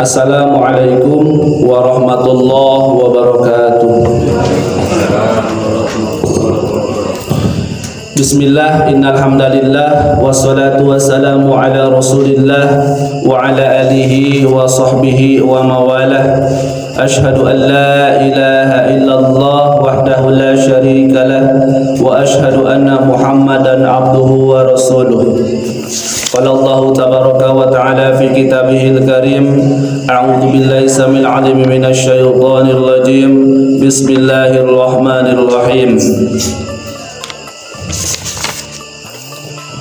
Assalamualaikum warahmatullahi wabarakatuh. Bismillah, innal hamdalillah wassalatu wassalamu ala Rasulillah wa ala alihi wa sahbihi wa mawalah. Ashhadu an la ilaha illallah wahdahu la syarika lah wa ashhadu anna Muhammadan abduhu wa rasuluh. Qala Allah tabaraka wa ta'ala fi kitabihil karim, a'udzu billahi samil alim minasy syaithanir rajim. Bismillahirrahmanirrahim.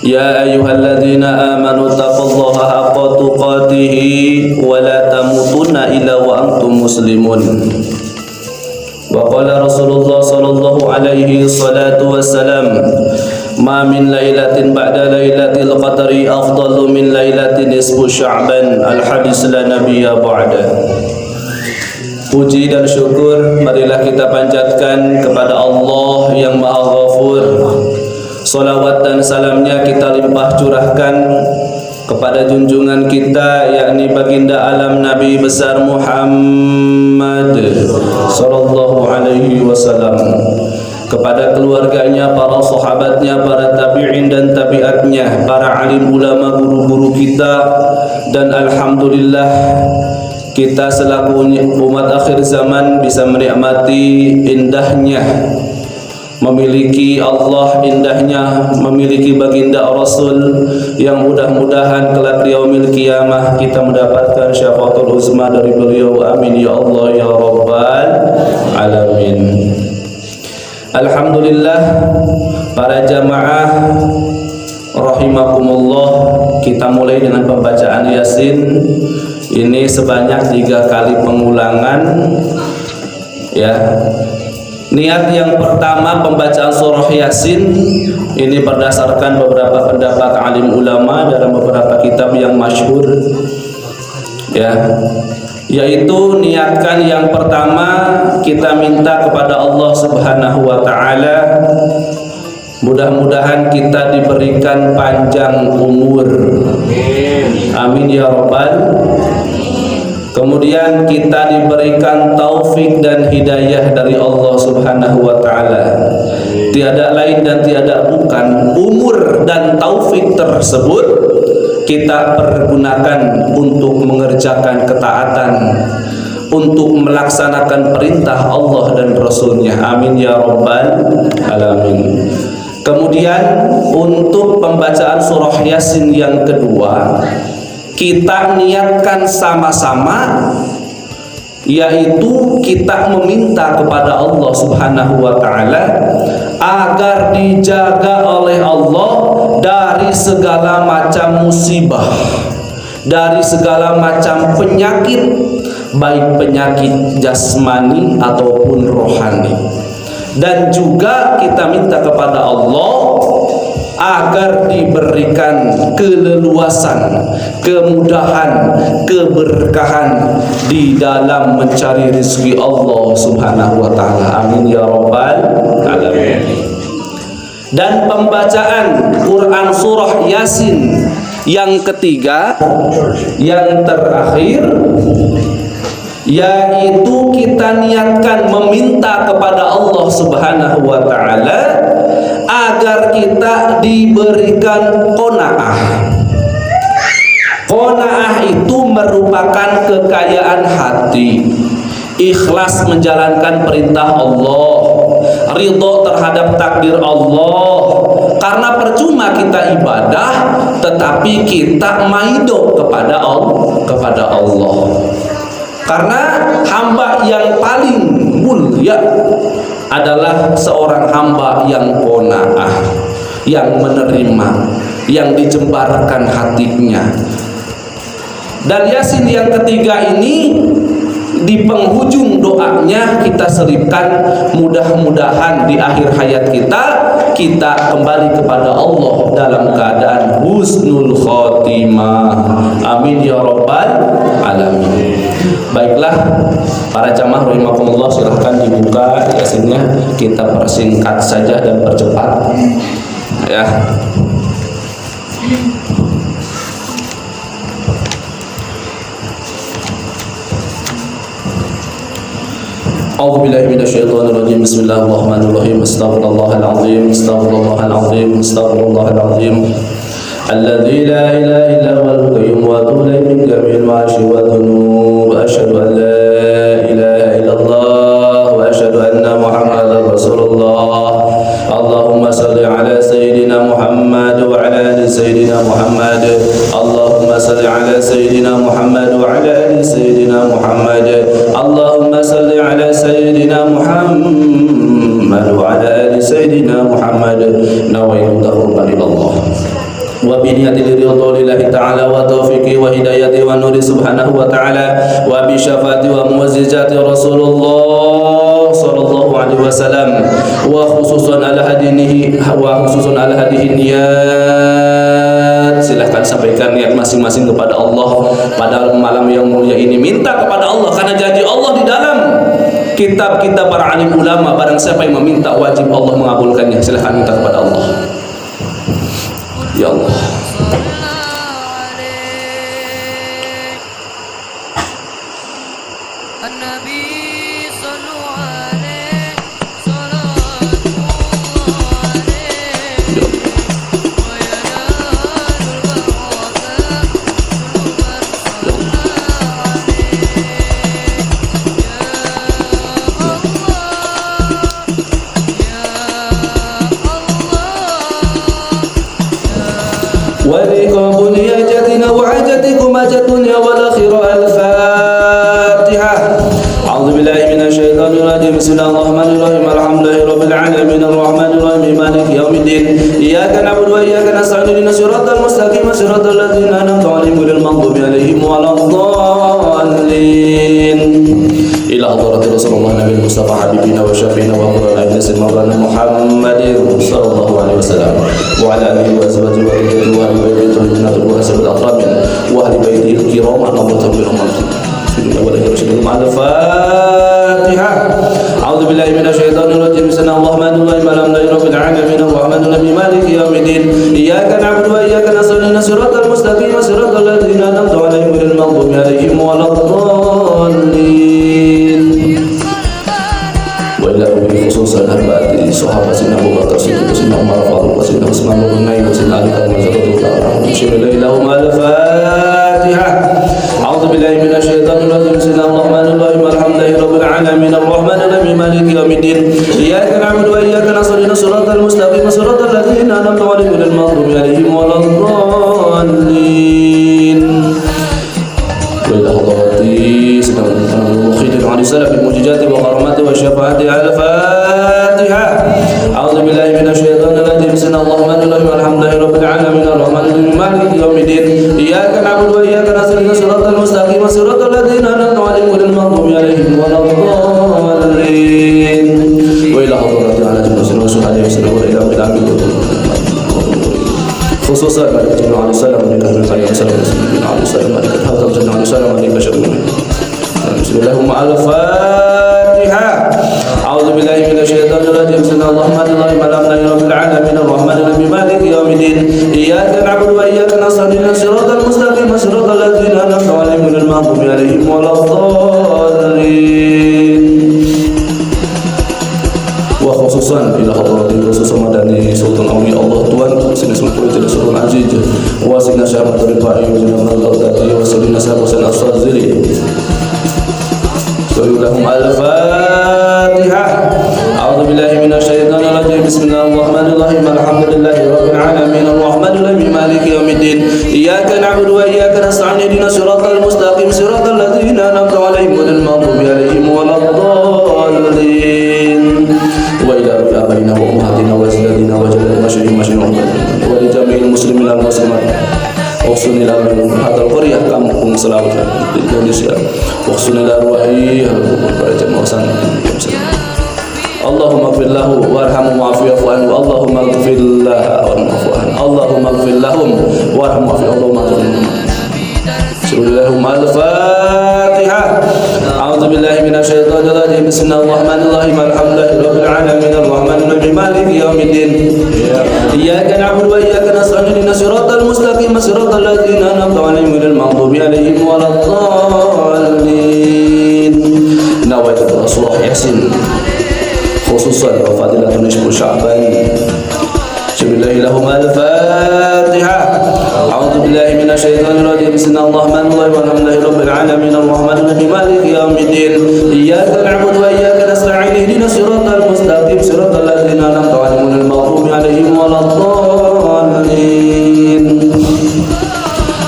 Ya ayyuhalladzina amanu taqullaha haqqa tuqatih wa la tamutunna illa wa antum muslimun. Wa qala Rasulullah sallallahu alaihi salatu wassalam, ma min lailatin ba'da lailatil qadri afdalu min lailatin nisfu sya'ban. Al-hadis la nabiyya ba'da. Puji dan syukur marilah kita panjatkan kepada Allah yang Maha Ghafur. Salawat dan salamnya kita limpah curahkan kepada junjungan kita, yakni baginda alam Nabi besar Muhammad sallallahu alaihi wasallam, kepada keluarganya, para sahabatnya, para tabi'in dan tabi'atnya, para alim ulama, guru-guru kita, dan alhamdulillah kita selaku umat akhir zaman bisa menikmati indahnya memiliki Allah, indahnya memiliki baginda Rasul, yang mudah-mudahan kelak di yaumil qiyamah kita mendapatkan syafaatul uzma dari beliau. Amin ya Allah ya rabbal alamin. Alhamdulillah, para jamaah rahimakumullah, kita mulai dengan pembacaan Yasin. Ini sebanyak 3 kali pengulangan, ya. Niat yang pertama pembacaan surah Yasin ini berdasarkan beberapa pendapat alim ulama dalam beberapa kitab yang masyhur, ya, yaitu niatkan yang pertama kita minta kepada Allah Subhanahu wa taala, mudah-mudahan kita diberikan panjang umur. Amin ya rabbal. Kemudian kita diberikan taufik dan hidayah dari Allah Subhanahu wa taala. Tiada lain dan tiada bukan, umur dan taufik tersebut kita pergunakan untuk mengerjakan ketaatan, untuk melaksanakan perintah Allah dan Rasulnya. Amin ya rabbal alamin. Kemudian untuk pembacaan surah Yasin yang kedua, kita niatkan sama-sama, yaitu kita meminta kepada Allah Subhanahu wa taala agar dijaga oleh Allah dari segala macam musibah, dari segala macam penyakit, baik penyakit jasmani ataupun rohani. Dan juga kita minta kepada Allah agar diberikan keleluasan, kemudahan, keberkahan di dalam mencari rezeki Allah Subhanahu wa taala. Amin ya rabbal alamin. Dan pembacaan Quran surah Yasin yang ketiga, yang terakhir, yaitu kita niatkan meminta kepada Allah Subhanahu wa taala agar kita diberikan qanaah. Qanaah itu merupakan kekayaan hati, ikhlas menjalankan perintah Allah, ridho terhadap takdir Allah. Karena percuma kita ibadah tetapi kita maido kepada Allah. Karena hamba yang paling mulia adalah seorang hamba yang qanaah, yang menerima, yang dijembarkan hatinya. Dan Yasin yang ketiga ini di penghujung doanya kita selipkan, mudah-mudahan di akhir hayat kita kembali kepada Allah dalam keadaan husnul khotimah. Amin ya rabbal alamin. Baiklah para jamaah rahimakumullah, silahkan dibuka Yasinnya, kita persingkat saja dan percepat ya. أعوذ بالله من الشيطان الرجيم بسم الله الرحمن الرحيم استغفر الله العظيم استغفر الله العظيم استغفر الله العظيم الذي لا إله إلا هو القيوم وأتوب إليه من جميع المعاصي والذنوب أشهد أن لا إله إلا الله وأشهد أن محمدا رسول الله اللهم صل على سيدنا محمد وعلى آل سيدنا محمد اللهم صل على سيدنا محمد وعلى آل سيدنا محمد اللهم صل على سيدنا محمد وعلى آل سيدنا محمد نويت تقربا إلى الله وبنية لرضا لله تعالى وتوفيقه وهدايته والنور سبحانه وتعالى وبشفاعة ومعجزات رسول الله صلى الله عليه وسلم وخصوصا على هذه niat. Silahkan sampaikan niat masing-masing kepada Allah pada malam yang mulia ini. Minta kepada Allah karena janji Allah di dalam kitab-kitab para alim ulama, barang siapa yang meminta wajib Allah mengabulkannya. Silahkan minta kepada Allah. Ya Allah, ولكم بنياتنا وحاجتكم حاجة الدنيا والآخرة. الفاتحة. أعوذ بالله من الشيطان الرجيم بسم الله الرحمن الرحيم الحمد لله رب العالمين الرحمن الرحيم مالك يوم الدين إياك نعبد وإياك نستعين اهدنا الصراط المستقيم صراط الذين أنعمت عليهم غير المغضوب عليهم ولا الضالين. إلى حضرة رسول الله النبي المصطفى حبيبنا وشفينا وقرنا ابن سيدنا مولانا محمد صلى الله عليه وسلم وعلى آله وأزواجه وذريته وأهل بيته الجنة وحسب الأطراب وأهل بيته الكرام ونبوتهم بالأمانة في الدنيا والآخرة. مع الفاتحة. أعوذ بالله من الشيطان الرجيم بسم الله الرحمن الرحيم الحمد لله رب العالمين الرحمن الرحيم مالك يوم الدين إياك نعبد وإياك نستعين صراط المستقيم صراط الذين أنعمت عليهم غير المغضوب عليهم ولا الضالين. وإلى أبي خصوصا أربعة صحابة سيدنا أبو بكر الصديق وسيدنا عمر الفاروق وسيدنا عثمان بن عفان وسيدنا علي بن أبي طالب نشير إليهم. الفاتحة. أعوذ بالله من الشيطان الرجيم بسم الله الرحمن الرحيم الحمد لله رب العالمين الرحمن الرحيم مالك يوم الدين إياك نعبد وإياك نستعين صراط المستقيم صراط الذين أنعمت عليهم غير المغضوب عليهم ولا الضالين. وإلى حضراتي سيدنا المخيل عن سلف المعجزات وكرامات والشفاعات. الفاتحة. أعوذ بالله من الشيطان الرجيم بسم الله الرحمن الرحيم الحمد لله رب العالمين الرحمن الرحيم مالك يوم الدين إياك نعبد وإياك نستعين صراط المستقيم صراط الذين أنعمت عليهم غير المغضوب عليهم ولا الضالين. وإلى حضراتي على جنوس وشهداء وسلم وإلى العبد خصوصا مالك بن علي سلام عليك بن علي سلام بن علي سلام عليك هذا بن علي سلام عليك بشر. بسم الله الفاتحة. أعوذ بالله من الشيطان الرجيم بسم الله الرحمن الرحيم الحمد لله رب العالمين الرحمن الرحيم مالك يوم الدين إياك نعبد وإياك نستعين صراط المستقيم صراط الذين أنعمت عليهم غير المغضوب عليهم ولا الضالين. وخصوصا إلى حضرات خصوصا مدني سلطان أولياء الله Tuhan سيدنا سمكوية Sultan Aziz وسيدنا شهاب الرفاعي وسيدنا من الغزالي وسيدنا شهاب حسين الصازلي. لهم. الفاتحة. أعوذ بالله من الشيطان الرجيم بسم الله الرحمن الرحيم الحمد لله رب العالمين الرحمن الرحيم مالك يوم الدين إياك نعبد وإياك نستعين اهدنا الصراط المستقيم صراط الذين أنعمت عليهم غير المغضوب عليهم ولا الضالين. وإلى آبائنا وأمهاتنا وأجدادنا وجدنا مشايخنا ولجميع المسلمين والمسلمات وخصوصا إلى هذا القرية kampung Selawat di Indonesia وخصوصا إلى أرواحي para jemaah sana. Allahumma ighfir lahu warhamhu wa'fu anhu Allahumma ighfir lahu warhamhu anhu Allahumma ighfir lahum warhamhu wa'fu Allahumma ighfir lahum. Al-Fatihah. A'udzu billahi minasy syaithanir rajim. Bismillahirrahmanirrahim. Alhamdulillahi rabbil alamin arrahmanir rahim maliki yaumiddin. Iyyaka na'budu wa iyyaka nasta'in ihdinas siratal mustaqim siratal ladzina an'amta 'alaihim ghairil maghdubi 'alaihim waladdallin. Nawaitu surah Yasin, khususan wa fadilatun nisfu Sya'ban. Bismillahirrahmanirrahim. Al-Fatihah. A'udzu billahi minasy syaithanir rajim. Bismillahirrahmanirrahim. Alhamdulillahirabbil alamin. Arrahmanir rahim. Maliki yaumiddin. Iyyaka na'budu wa iyyaka nasta'in. Ihdinas siratal mustaqim. Siratal ladzina an'amta 'alaihim ghairil maghdubi 'alaihim waladdallin.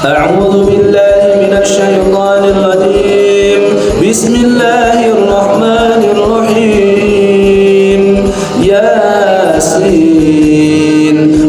A'udzu billahi minasy syaithanir rajim. Bismillahirrahmanirrahim. Yasin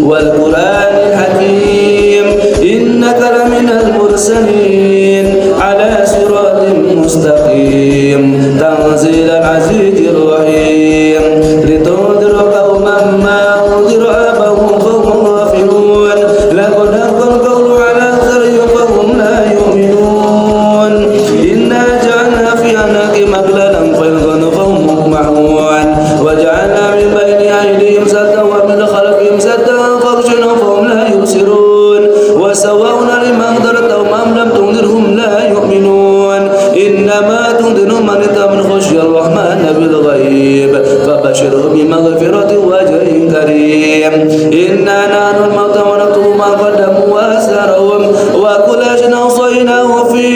wal Qur'anil hakim. Innaka laminal mursalin ala siratin mustaqim. Tanzilal azizir rahim. Litundira qauman ma undira abahum fahum ghafilun. Laqad haqqal qawlu ala aktharihim fahum la yu'minun. Inna ja'alna fi anaqihim aghlalan fayalqawna fahum muqmahun. Wa ja'alna min bayni aydihim saddan wa min khalfihim saddan faghshawna fahum la yubsirun. Wa sawa'un 'alaihim anzartahum am lam tunzirhum la yu'minun. Innama tunziru man ittaba'a khashyar rahmana bil ghaib fabashshirhu bimaghfiratin wa ajrin karim. Inna nahnu al-mauta wa naktubu ma qaddamu wa atharahum wa kulla shay'in ahsaynahu fi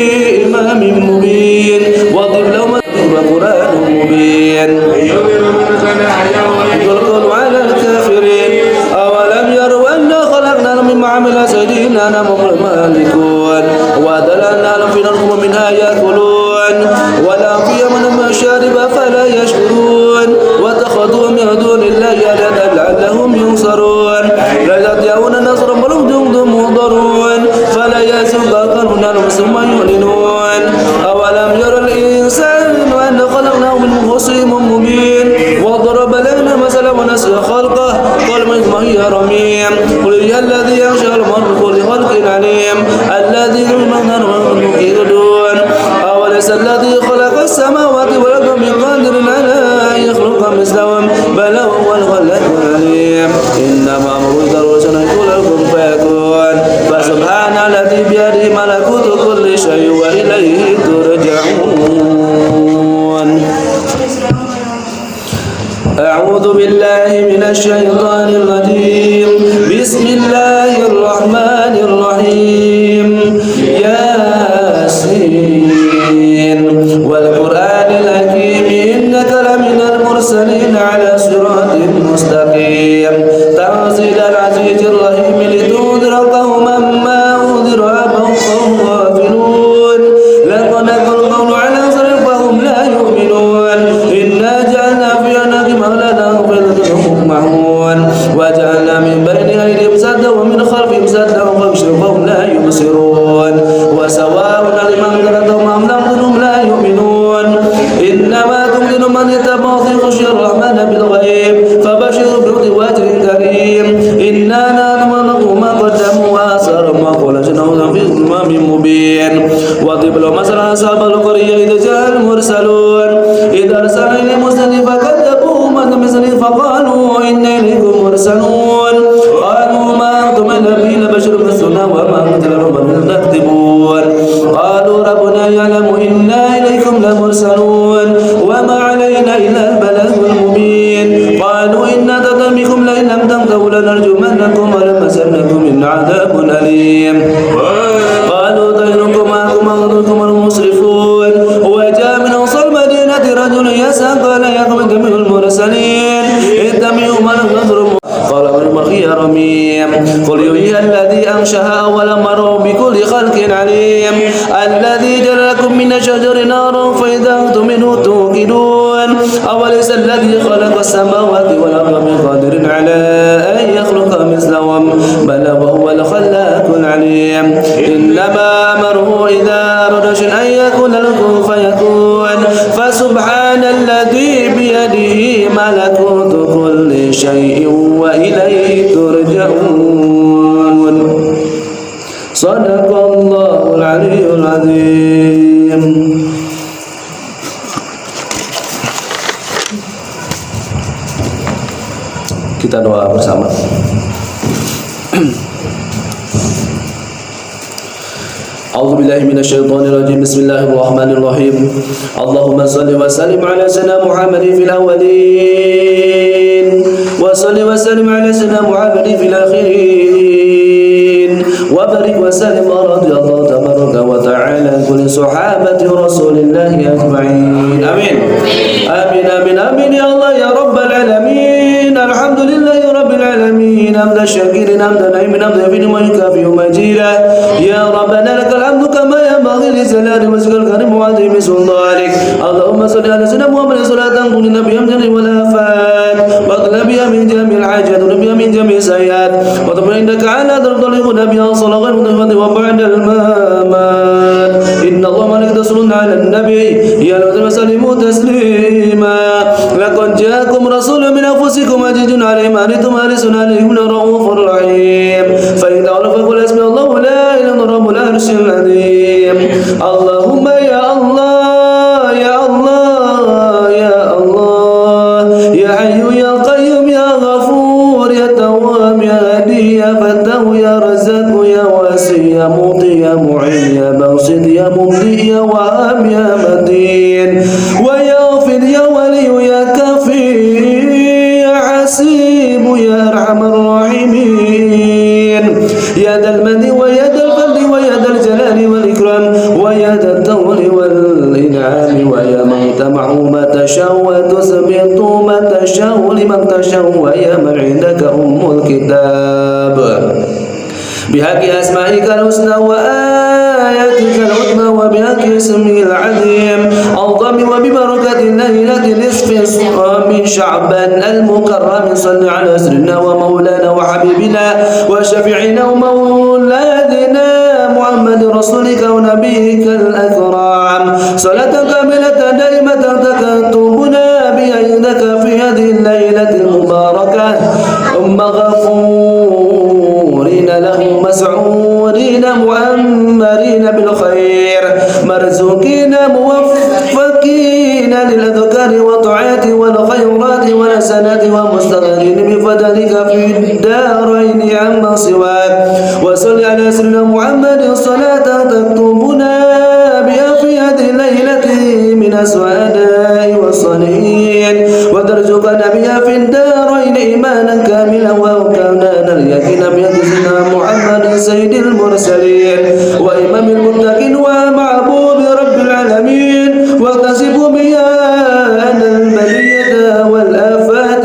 imamin mubin. Wa dhib lahum Qur'anun mubin. Yulqun 'ala al-kafirin awalam yaru anna khalaqna lahum mimma 'amilat aydina malikun wa dalalna lahum fi al-ardi minha yakulun wa lahum fiha min mashariba fala yashkurun wa takhadhu min dunillahi alahan la'allahum yunsarun la yata'una nasran bal hum muhdarun fala yasqa qalbuna lahum summa yu'linun awalam yara al-insanu anna khalaqnahu min khusaymin mubin wa daraba lana masalan wa nasiya khalqah qala man hiya ramim qul ya alladhi yakhsha al-mar'a kulli khalqin alim alladhi yu'minu wa yuqidun awalaysa alladhi khalaqa as-samawati wal arda biqadirin ala an yakhluqa mislahum bala huwa al-khallaqul alim innama amruhu idha arada shay'an an yaqula kun fayakun fa subhana alladhi bi yadihi malakutu kulli shay'in wa ilayhi turja'un. أعوذ بالله من الشيطان الرجيم. بسم الله الرحمن الرحيم. ياسين والقرآن الحكيم إنك لمن المرسلين على صراط مستقيم. تنزيل العزيز الرحيم لتنذر قوما ما أنذر آباؤهم فهم غافلون. لقد حق القول على أكثرهم فهم لا يؤمنون. إنا جعلنا في أعناقهم أغلالا فيقمحون وجعلنا من بين أيديهم سدا ومن خلفهم سدا فهم لا يبصرون. وسواء عليهم أنذرتهم أم لم تنذرهم لا يؤمنون. إنما تنذر من اتبع خشي الرحمن بالغيب فبشره برحمة وأجر كريم. إنا نعلم ما قدموا وآثارهم وقل جنهم في إمام مبين. واضرب لهم مثلا أصحاب القرية إذ جاء المرسلون إذ أرسلنا إليهم مرسلين فكذبوهم فقالوا إنا إليكم مرسلون. قالوا ما أنتم إلا بشر مثلنا وما أنتم إلا تكذبون. قالوا ربنا يعلم إنا إليكم لمرسلون وما علينا إلا البلاغ المبين. قالوا إنا تطمئكم لئن لم تنتهوا لنرجمنكم ولمسنكم من عذاب أليم. قالوا طيركم معكم أغدركم المسرفون. وجاء من أقصى المدينة رجل يسعى قال يا قوم اتبعوا المرسلين اتبعوا من نظرهم قال من هي رميم. قل يحيي الذي أنشأها أول مرة بكل خلق عليم. الذي جعل لكم من الشجر نارا فإذا أنتم منه توقدون. أوليس الذي خلق السماوات والأرض بقادر على أن يخلق مثلهم بل وهو الخلاق العليم. إنما أمره إذا أراد شيئا أن يكون له كن فيكون. فسبحان الذي بيده ملكوت كل شيء وإليه ترجعون. صدق الله العلي العظيم. Kita doa bersama. أعوذ بالله من الشيطان الرجيم بسم الله الرحمن الرحيم اللهم صل وسلم على سيدنا محمد في الأولين وصل وسلم على سيدنا محمد في الآخرين وبارك وسلم ورضي الله تبارك وتعالى عن كل صحابة رسول الله أجمعين آمين آمين آمين آمين يا الله يا رب العالمين الحمد لله رب العالمين حمد الشاكرين حمد النعيم حمد يفيد ويكافئ مجيدا يا ربنا لك الحمد كما ينبغي لجلال وجهك الكريم وعظيم سلطانك اللهم صل على سيدنا محمد صلاة تنقلنا بها من جميع والآفات واقنا بها من جميع الحاجات وبها من جميع السيئات وتطمئنك على تطلقنا بها صلاة غير مضيفة وبعد الممات إن الله وملائكته يصلون على النبي يا الذين وسلموا تسليما لقد جاءكم رسول من أنفسكم عزيز عليه ما عنتم حريص عليكم رؤوف رحيم فإن تولوا فقل حسبي الله لا إله إلا رب العرش العظيم اللهم يا الله يا الله يا الله يا حي يا قيوم يا غفور يا تواب يا هادي يا فتاه يا رزاق يا واسع يا معطي يا معين يا باسط يا مبدئ يا وهاب يا متين ويا غفر يا ولي يا كافي يا حسيب يا أرحم الراحمين يا ذا المن ويا ذا الفضل ويا ذا الجلال والإكرام ويا ذا الطول والإنعام ويا من تمع ما تشاء وتثبت ما تشاء لمن تشاء ويا من عندك أم الكتاب بحق أسمائك الحسنى وآياتك العظمى وبحق اسمه العظيم العظيم وببركة الليلة نصف من شعبان المكرم صل على سيدنا ومولانا وحبيبنا وشفيعنا ومولانا محمد رسولك ونبيك الأكرم صلاة كاملة دائمة تكتبنا بيدك في هذه الليلة المباركة مغفورين له مسعورين مؤمرين بالخير مرزوقين موفقين للأذكار والطاعات والخيرات والحسنات ومستغفرين بفضلك في الدارين عما سواك وصل على سيدنا محمد صلاة تكتبنا بها في هذه الليلة من السعداء والصالحين وترزقنا بها في الدارين إيمانا كاملا وكمالا اليقين بسيدنا محمد سيد المرسلين وإمام المتقين ومعبود رب العالمين واكتسب بها أن البلية والآفات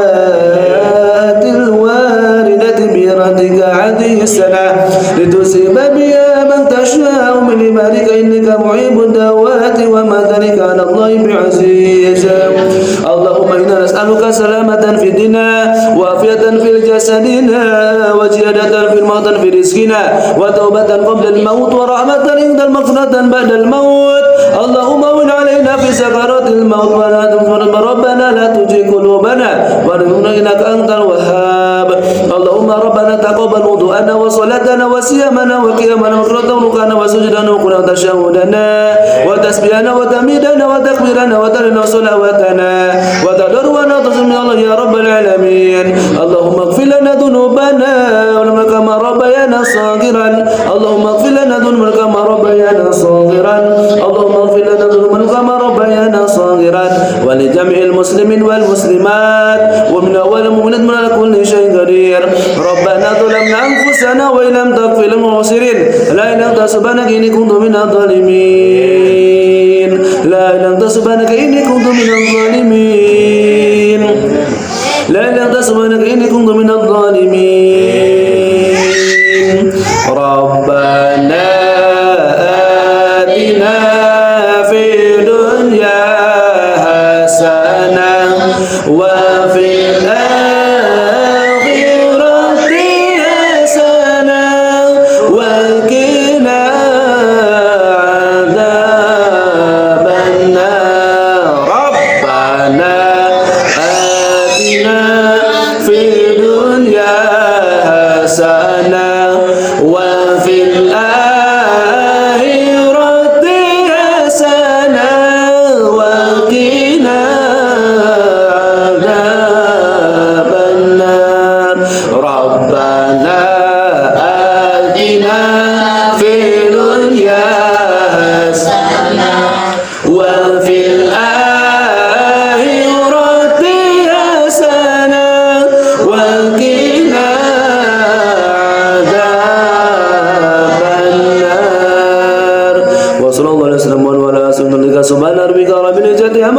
والآت الواردة برحمتك هذه السنة لتصيب بها من تشاء من عبادك إنك معيب الدعوات وما ذلك على الله بعزيز اللهم إنا نسألك سلامة في ديننا وعافية في جسدنا وزيادة في الموت في رزقنا وتوبة قبل الموت ورحمة عند المغفرة بعد الموت اللهم هون علينا في سكرات الموت ولا تغفر ربنا لا تزغ قلوبنا وارحمنا إنك أنت الوهاب اللهم ربنا تقبل وضوءنا وصلاتنا وصيامنا وقيامنا وقراءة وركوعنا وسجودنا وقراءة تشهدنا وتسبيحنا وتحميدنا وتكبيرنا وترنا وصلواتنا وتضرعنا وتصم يا الله يا رب العالمين اللهم اغفر لنا ذنوبنا ولما كما ربيانا صغيرا اللهم اغفر لنا ذنوبنا كما ربيانا صغيرا اللهم اغفر لنا ذنوبنا كما ربيانا صغيرا ولجميع المسلمين والمسلمات ومن أول المؤمنين من كل شيء قدير ربنا ظلمنا أنفسنا وإن لم تغفر للمعسرين لا إله إلا أنت سبحانك إني كنت من الظالمين لا إله إلا أنت سبحانك إني كنت من الظالمين لا إله إلا أنت سبحانك إني كنت من الظالمين ربنا آتنا في الدنيا حسنة وفي الآخرة حسنة وقنا عذاب النار ربنا آتنا في الدنيا حسنة وفي الآخرة حسنة وقنا عذاب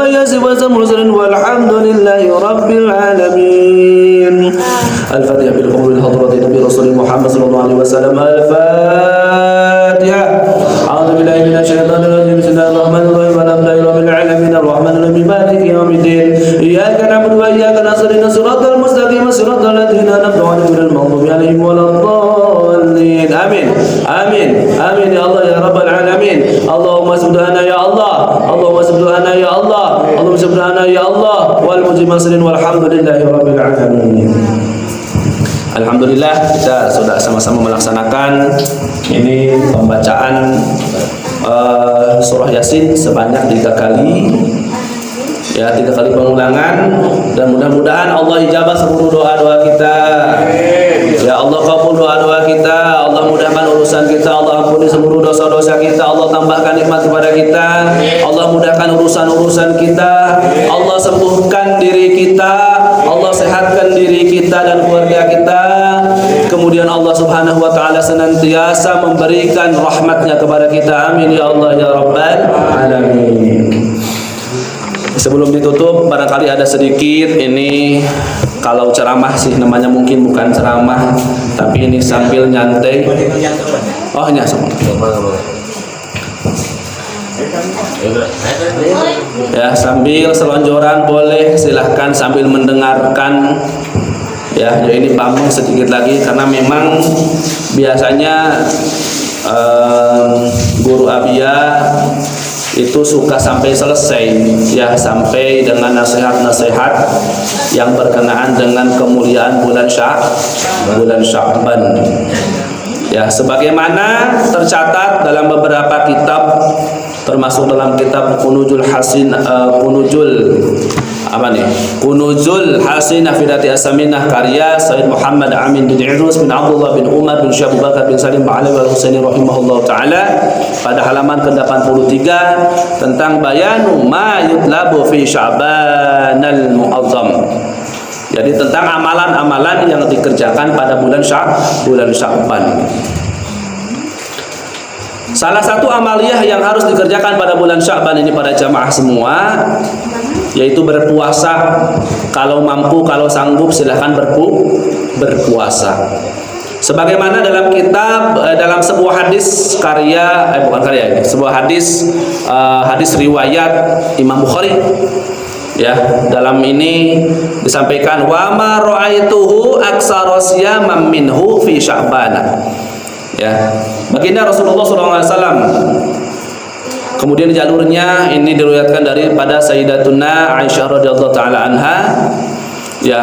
ala yasin wa mursalin walhamdulillahi rabbil alamin. Al-Fatihah bil qawli hadrati Nabi Rasul Muhammad sallallahu alaihi wasallam. Al-Fatihah. A'udzu billahi minasyaitonir rajim. Bismillahirrahmanirrahim. Alhamdulillahi rabbil alamin arrahmanir rahim maliki yaumiddin. Iyyaka na'budu wa iyyaka nasta'in. Shiratal mustaqim shiratal ladzina an'amta 'alaihim ghairil maghdubi 'alaihim waladdallin. Amin. Amin. Amin ya Allah ya rabbal alamin. Allahumma subhana ya Allah. Allahumma subhana ya Allah. Allahumma subhana ya Allah. Wal mujmasilin walhamdulillahi rabbil alamin. Alhamdulillah kita sudah sama-sama melaksanakan ini pembacaan surah Yasin sebanyak 3 kali. Ya, 3 kali pengulangan, dan mudah-mudahan Allah ijabah seluruh doa-doa kita. Ya Allah kabul doa-doa kita, Allah mudahkan urusan kita, Allah ampuni seluruh dosa-dosa kita, Allah tambahkan nikmat kepada kita, Allah mudahkan urusan-urusan kita, Allah sembuhkan diri kita, Allah sehatkan diri kita dan keluarga kita. Kemudian Allah Subhanahu wa taala senantiasa memberikan rahmatnya kepada kita. Amin ya Allah ya rabbal alamin. Sebelum ditutup, barangkali ada sedikit ini, kalau ceramah sih namanya mungkin bukan ceramah, tapi ini sambil nyantai. Oh ya, ya sambil selonjoran boleh, silahkan sambil mendengarkan. Ya ini pamung sedikit lagi karena memang biasanya guru Abiyah itu suka sampai selesai, ya sampai dengan nasihat-nasihat yang berkenaan dengan kemuliaan bulan Sya'ban. Ya, sebagaimana tercatat dalam beberapa kitab, termasuk dalam kitab Kunuzul Hasinah Fidati As-Saminah karya Sayyid Muhammad Amin bin Idrus bin Abdullah bin Umar bin Syekh Abu Bakar bin Salim Ba'alawi al-Husaini rahimahullah ta'ala pada halaman ke-83 tentang bayanu ma yutlabu fi Sya'banal Mu'azzam. Jadi tentang amalan-amalan yang dikerjakan pada bulan Sya'ban. Salah satu amaliyah yang harus dikerjakan pada bulan Sya'ban ini pada jamaah semua, yaitu berpuasa. Kalau mampu, kalau sanggup silahkan berpuasa. Sebagaimana dalam kitab, dalam sebuah hadis sebuah hadis riwayat Imam Bukhari. Ya, dalam ini disampaikan wa ma ra'aituhu aksara siyaman minhu fi Sya'ban. Ya, baginda Rasulullah SAW. Kemudian jalurnya ini diriwayatkan daripada Sayyidatuna Aisyah radhiyallahu taala anha. Ya,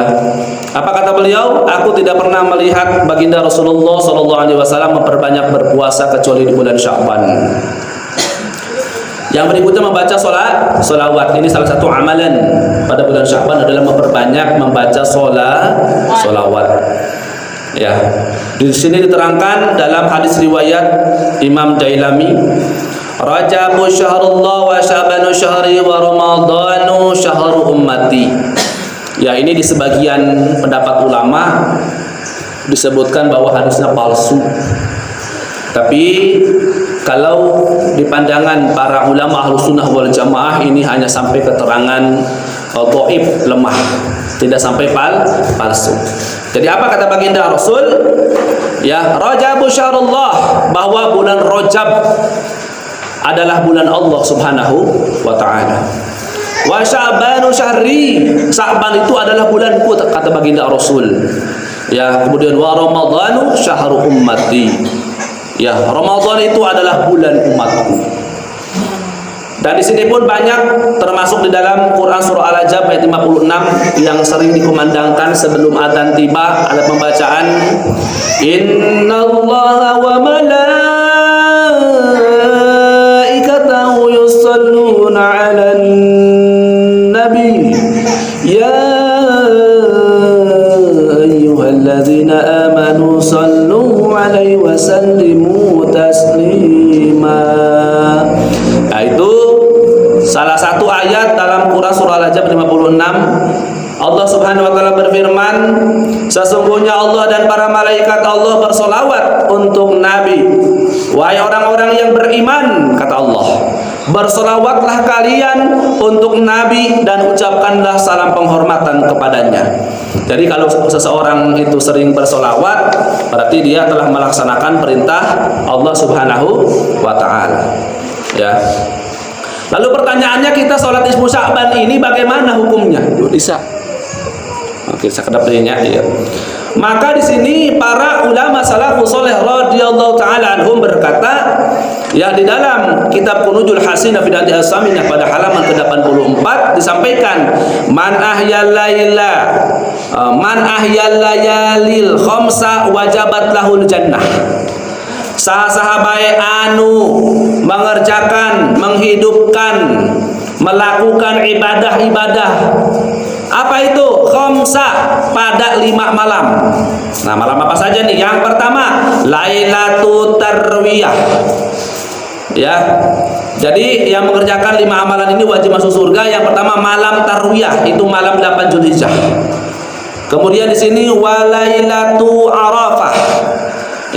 apa kata beliau? Aku tidak pernah melihat baginda Rasulullah SAW memperbanyak berpuasa kecuali di bulan Sya'ban. Yang berikutnya membaca sholawat. Ini salah satu amalan pada bulan Sya'ban adalah memperbanyak membaca sholawat. Ya, di sini diterangkan dalam hadis riwayat Imam Dailami, Rajabu syahrullah wa Sya'banu syahri wa Ramadhanu syahru ummati. Ya, ini di sebagian pendapat ulama disebutkan bahwa hadisnya palsu. Tapi kalau di pandangan para ulama Ahlus Sunnah wal Jamaah ini hanya sampai keterangan dhaif, lemah, tidak sampai palsu. Jadi apa kata baginda Rasul? Ya, Rajabu syahrullah, bahwa bulan Rajab adalah bulan Allah Subhanahu wa taala. Wa Sya'banu syahri, Sya'ban itu adalah bulanku, kata baginda Rasul. Ya, kemudian wa Ramadhanu syahru ummati. Ya, Ramadan itu adalah bulan umatku. Dan di sini pun banyak, termasuk di dalam Quran surah Al-Ahzab ayat 56 yang sering dikumandangkan sebelum adzan tiba, ada pembacaan Innallaha wa malaikatahu yusalluna 'alan nabi ya ayyuhalladzina amanu sallu 'alaihi wa sallimu taslima. Nah, itu salah satu ayat dalam Quran surah Al-Ahzab 56. Allah Subhanahu wa taala berfirman, sesungguhnya Allah dan para malaikat Allah bersolawat untuk Nabi. Wahai orang-orang yang beriman, kata Allah, bersolawatlah kalian untuk Nabi dan ucapkanlah salam penghormatan kepadanya. Jadi kalau seseorang itu sering bersolawat, berarti dia telah melaksanakan perintah Allah Subhanahu wa ta'ala. Ya. Lalu pertanyaannya, kita sholat nisfu Sya'ban ini bagaimana hukumnya? Bisa. Oke, sekedap dirinya ya. Maka di sini para ulama salafus saleh radhiyallahu taala anhum berkata, ya, di dalam kitab Kunuzul Hasinah fi Dati As-Saminah pada halaman ke-84 disampaikan, man ahyal layalil khamsa wajabat lahul jannah. Sahabat anu mengerjakan, menghidupkan, melakukan ibadah-ibadah. Apa itu? Khamsa, pada 5 malam. Nah, malam apa saja nih? Yang pertama, Lailatul Tarwiyah. Ya. Jadi yang mengerjakan 5 amalan ini wajib masuk surga. Yang pertama malam Tarwiyah, itu malam 8 Zulhijjah. Kemudian di sini Walailatul Arafah.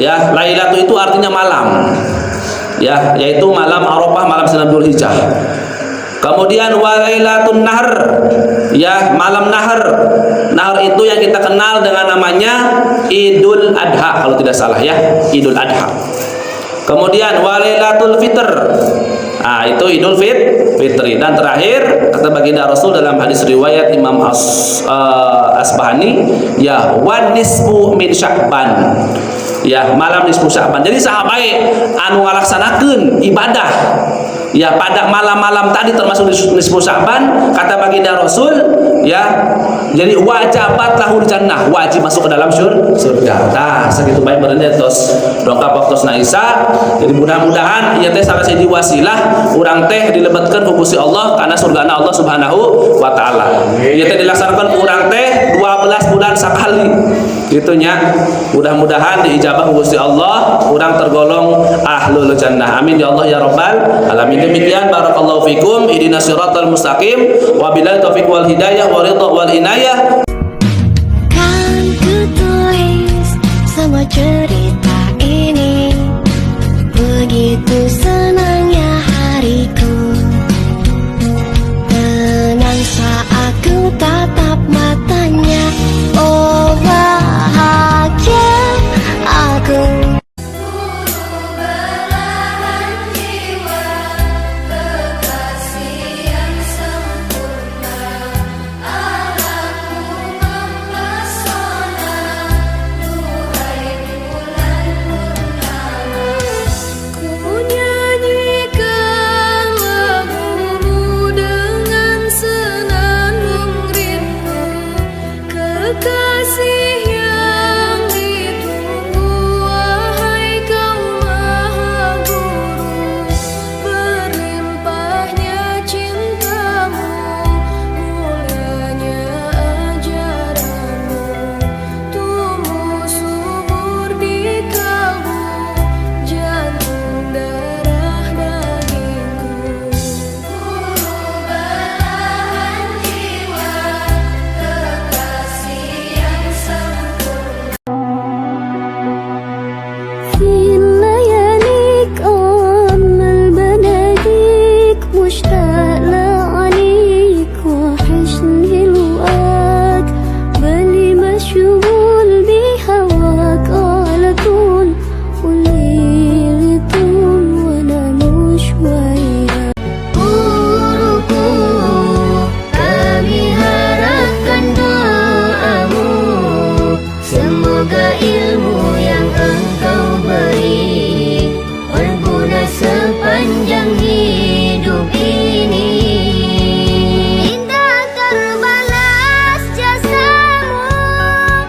Ya, Lailatul itu artinya malam. Ya, yaitu malam Arafah, malam 9 Zulhijjah. Kemudian walailatun nahr, ya, malam nahr. Nahr itu yang kita kenal dengan namanya Idul Adha kalau tidak salah, ya, Idul Adha. Kemudian walailatul fitr. Ah, itu Idul Fitri. Dan terakhir kata baginda Rasul dalam hadis riwayat Imam Asbahani, ya, wan nisfu min Sya'ban. Ya, malam nisfu Sya'ban. Jadi sahabat anu ngalaksanakeun ibadah, ya, pada malam-malam tadi termasuk nisfu Sya'ban, kata baginda Rasul, ya, jadi wajabat lahul jannah, wajib masuk ke dalam surga. Nah, segitu baik berarti tos dongkap waktu Isa. Jadi mudah-mudahan ieu teh salah siji wasilah urang teh dilebetkeun ku Gusti Allah karena surgana Allah Subhanahu wa taala. Ieu teh dilaksanakan urang teh 12 bulan sakali. Gitu nya. Mudah-mudahan diijabah ku Gusti Allah, urang tergolong ahlul jannah. Amin ya Allah ya rabbal alamin. Demikian barakallahu fikum, ihdinas siratal mustaqim, wabillahi taufiq wal hidayah wa ridha wal inayah. Kan ku tulis semua cerita ini, begitu senangnya hariku. Tenang saat ku tatap matanya, oh bahagia aku. مشتاق لعليك وحشني